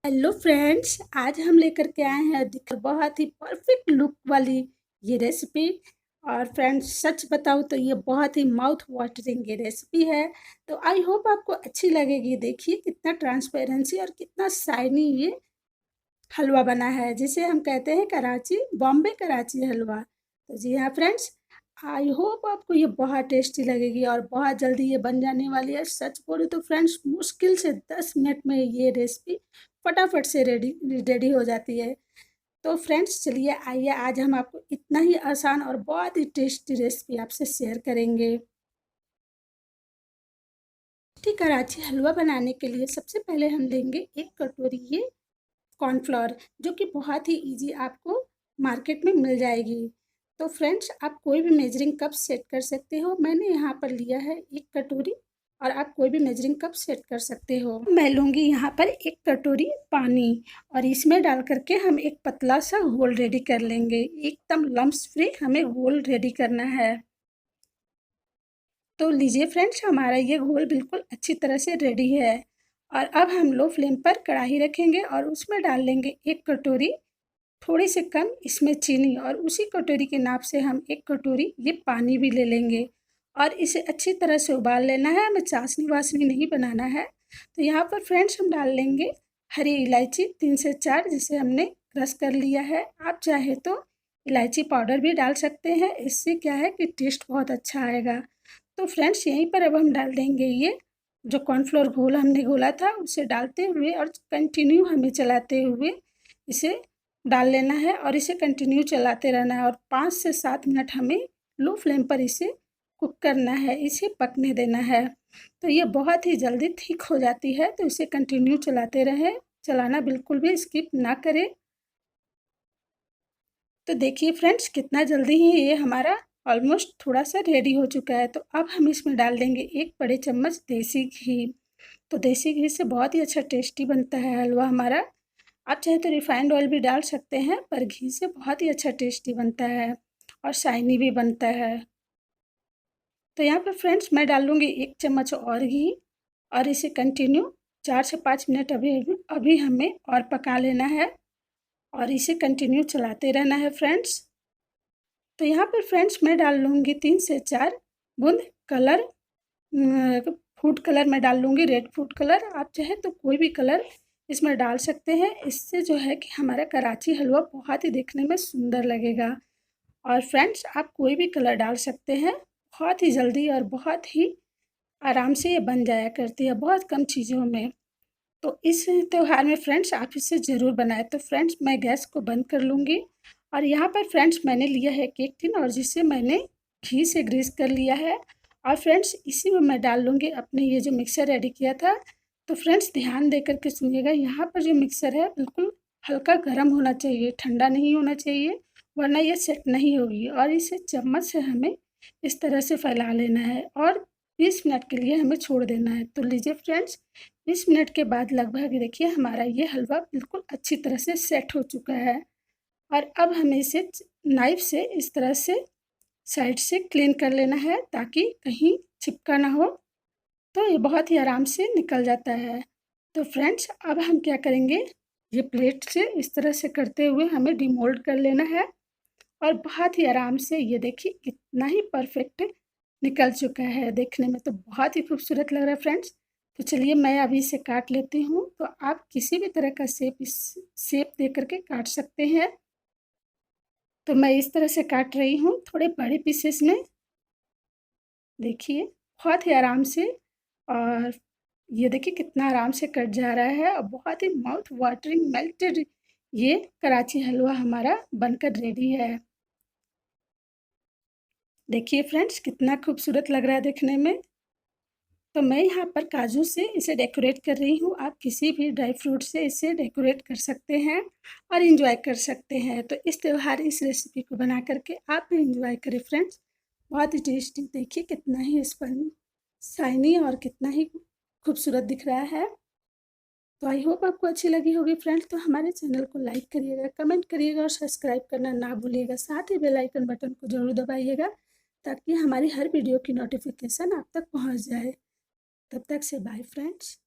Hello friends, आज हम लेकर के आए हैं बहुत ही परफेक्ट लुक वाली ये रेसिपी। और फ्रेंड्स, सच बताऊँ तो ये बहुत ही माउथ वाटरिंग ये रेसिपी है। तो आई होप आपको अच्छी लगेगी। देखिए कितना ट्रांसपेरेंसी और कितना शाइनी ये हलवा बना है, जिसे हम कहते हैं कराची बॉम्बे कराची हलवा। तो जी हाँ फ्रेंड्स, आई होप आपको ये बहुत टेस्टी लगेगी और बहुत जल्दी ये बन जाने वाली है। सच बोलूँ तो फ्रेंड्स, मुश्किल से 10 मिनट में ये रेसिपी फटाफट से रेडी रेडी हो जाती है। तो फ्रेंड्स चलिए आइए, आज हम आपको इतना ही आसान और बहुत ही टेस्टी रेसिपी आपसे शेयर करेंगे। ठीक, कराची हलवा बनाने के लिए सबसे पहले हम लेंगे 1 कटोरी ये कॉर्नफ्लोर, जो कि बहुत ही इजी आपको मार्केट में मिल जाएगी। तो फ्रेंड्स, आप कोई भी मेजरिंग कप सेट कर सकते हो। मैंने यहाँ पर लिया है 1 कटोरी, और आप कोई भी मेजरिंग कप सेट कर सकते हो। मैं लूँगी यहाँ पर 1 कटोरी पानी, और इसमें डाल करके हम एक पतला सा घोल रेडी कर लेंगे। एकदम लम्स फ्री हमें घोल रेडी करना है। तो लीजिए फ्रेंड्स, हमारा ये घोल बिल्कुल अच्छी तरह से रेडी है। और अब हम लो फ्लेम पर कढ़ाई रखेंगे और उसमें डाल लेंगे 1 कटोरी, थोड़ी से कम इसमें चीनी, और उसी कटोरी के नाप से हम 1 कटोरी ये पानी भी ले लेंगे। और इसे अच्छी तरह से उबाल लेना है, हमें चाशनी वाशनी नहीं बनाना है। तो यहाँ पर फ्रेंड्स हम डाल लेंगे हरी इलायची 3 से 4, जिसे हमने क्रश कर लिया है। आप चाहे तो इलायची पाउडर भी डाल सकते हैं, इससे क्या है कि टेस्ट बहुत अच्छा आएगा। तो फ्रेंड्स, यहीं पर अब हम डाल देंगे ये जो कॉर्नफ्लोर घोल हमने घोला था, उसे डालते हुए और कंटिन्यू हमें चलाते हुए इसे डाल लेना है, और इसे कंटिन्यू चलाते रहना है। और 5 से 7 मिनट हमें लो फ्लेम पर इसे कुक करना है, इसे पकने देना है। तो ये बहुत ही जल्दी थिक हो जाती है, तो इसे कंटिन्यू चलाते रहें, चलाना बिल्कुल भी स्किप ना करें। तो देखिए फ्रेंड्स, कितना जल्दी ही ये हमारा ऑलमोस्ट थोड़ा सा रेडी हो चुका है। तो अब हम इसमें डाल देंगे 1 बड़े चम्मच देसी घी। तो देसी घी से बहुत ही अच्छा टेस्टी बनता है हलवा हमारा। आप चाहे तो रिफाइंड ऑयल भी डाल सकते हैं, पर घी से बहुत ही अच्छा टेस्टी बनता है और शाइनी भी बनता है। तो यहाँ पर फ्रेंड्स मैं डाल लूँगी 1 चम्मच और घी, और इसे कंटिन्यू 4 से 5 मिनट अभी अभी हमें और पका लेना है, और इसे कंटिन्यू चलाते रहना है फ्रेंड्स। तो यहाँ पर फ्रेंड्स मैं डाल लूँगी 3 से 4 बूंद कलर, फूड कलर मैं डाल लूँगी, रेड फूड कलर। आप चाहे तो कोई भी कलर इसमें डाल सकते हैं, इससे जो है कि हमारा कराची हलवा बहुत ही देखने में सुंदर लगेगा। और फ्रेंड्स, आप कोई भी कलर डाल सकते हैं, बहुत ही जल्दी और बहुत ही आराम से ये बन जाया करती है, बहुत कम चीज़ों में। तो इस त्योहार में फ्रेंड्स आप इसे ज़रूर बनाएं। तो फ्रेंड्स मैं गैस को बंद कर लूँगी, और यहाँ पर फ्रेंड्स मैंने लिया है केक टिन, और जिसे मैंने घी से ग्रीस कर लिया है। और फ्रेंड्स इसी में मैं डाल लूँगी अपने ये जो मिक्सर रेडी किया था। तो फ्रेंड्स ध्यान दे करके सुनिएगा, यहाँ पर जो मिक्सर है बिल्कुल हल्का गर्म होना चाहिए, ठंडा नहीं होना चाहिए, वरना ये सेट नहीं होगी। और इसे चम्मच से हमें इस तरह से फैला लेना है, और 20 मिनट के लिए हमें छोड़ देना है। तो लीजिए फ्रेंड्स, 20 मिनट के बाद लगभग देखिए हमारा ये हलवा बिल्कुल अच्छी तरह से सेट हो चुका है। और अब हमें इसे नाइफ से इस तरह से साइड से क्लीन कर लेना है, ताकि कहीं चिपका ना हो। तो ये बहुत ही आराम से निकल जाता है। तो फ्रेंड्स अब हम क्या करेंगे, ये प्लेट से इस तरह से करते हुए हमें डिमोल्ड कर लेना है, और बहुत ही आराम से ये देखिए कितना ही परफेक्ट निकल चुका है। देखने में तो बहुत ही खूबसूरत लग रहा है फ्रेंड्स। तो चलिए मैं अभी इसे काट लेती हूँ। तो आप किसी भी तरह का शेप इस शेप दे करके काट सकते हैं। तो मैं इस तरह से काट रही हूँ, थोड़े बड़े पीसेस में। देखिए बहुत ही आराम से, और ये देखिए कितना आराम से कट जा रहा है, और बहुत ही माउथ वाटरिंग मेल्टेड ये कराची हलवा हमारा बनकर रेडी है। देखिए फ्रेंड्स कितना खूबसूरत लग रहा है देखने में। तो मैं यहाँ पर काजू से इसे डेकोरेट कर रही हूँ। आप किसी भी ड्राई फ्रूट से इसे डेकोरेट कर सकते हैं और इन्जॉय कर सकते हैं। तो इस त्योहार इस रेसिपी को बना करके आप भी इन्जॉय करें फ्रेंड्स। बहुत ही टेस्टी, देखिए कितना ही स्पन शाइनी और कितना ही खूबसूरत दिख रहा है। तो आई होप आपको अच्छी लगी होगी फ्रेंड्स। तो हमारे चैनल को लाइक करिएगा, कमेंट करिएगा और सब्सक्राइब करना ना भूलिएगा। साथ ही बेल आइकन बटन को ज़रूर दबाइएगा, ताकि हमारी हर वीडियो की नोटिफिकेशन आप तक पहुँच जाए। तब तक से बाय फ्रेंड्स।